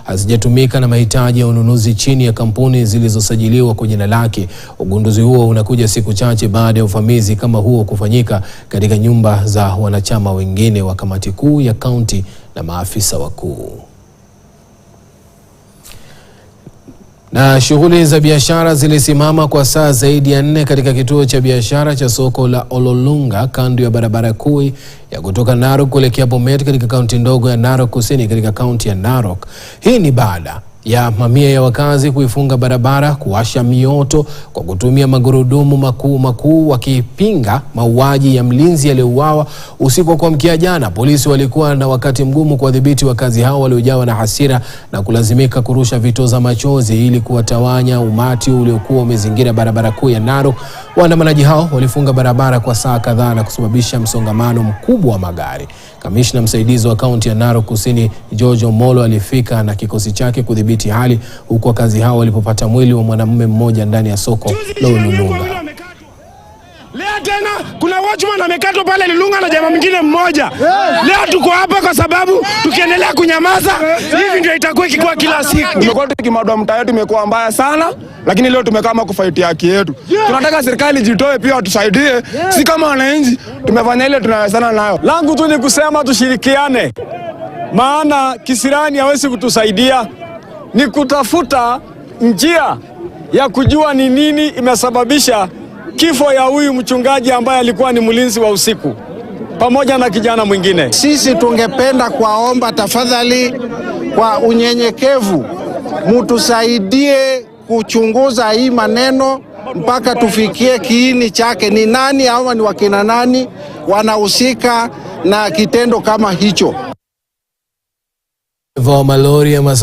hazijatumika na mahitaji ya ununuzi chini ya kampuni zilizosajiliwa kwa jina lake. Ugunduzi huo unakuja siku chache baada ya uvamizi kama huo kufanyika katika nyumba za wanachama wengine wa kamati kuu ya kaunti na maafisa wakuu. Na shughuli za biashara zilisimama kwa saa zaidi ya 4 katika kituo cha biashara cha soko la Ololunga kando ya barabara kuu ya kutoka Narok kuelekea Bomet katika kaunti ndogo ya Narok Kusini katika kaunti ya Narok. Hii ni baada ya mamia ya wakazi kuifunga barabara, kuwasha mioto kwa kutumia magurudumu makuu wakipinga mauaji ya mlinzi aliyeuawa usiku wa kuamkia jana. Polisi walikuwa na wakati mgumu kuwadhibiti wakazi hao waliojawa na hasira na kulazimika kurusha vitoza machozi ili kuwatawanya umati uliokuwa umezingira barabara kuu ya Narok. Waandamanaji hao walifunga barabara kwa saa kadhaa na kusababisha msongamano mkubwa wa magari. Kamishna msaidizi wa kaunti ya Narok Kusini George Omolo alifika na kikosi chake kudhibiti hali, huku wakazi hao walipopata mwili wa mwanamume mmoja ndani ya soko la Ololunga. Leo tena kuna watchman amekatwa pale Lulunga na jamaa mwingine mmoja. Leo tuko hapa kwa sababu tukiendelea kunyamaza hivi ndio itakuwa ikikuwa kila siku. Tumekuwa tukimadwa mtaa yetu imekuwa mbaya sana, lakini leo tumekama kufight haki yetu. Tunataka serikali jitoe pia watusaidie. Si kama wananchi tumefanya ile tunawezana nayo. Langu tu ni kusema tushirikiane. Maana kisirani hawezi kutusaidia. Ni kutafuta njia ya kujua ni nini imesababisha kifo ya huyu mchungaji ambaye alikuwa ni mlinzi wa usiku pamoja na kijana mwingine. Sisi tungependa kuwaomba tafadhali kwa unyenyekevu mtusaidie kuchunguza hii maneno mpaka tufikie kiini chake. Ni nani au ni wakina nani wanahusika na kitendo kama hicho.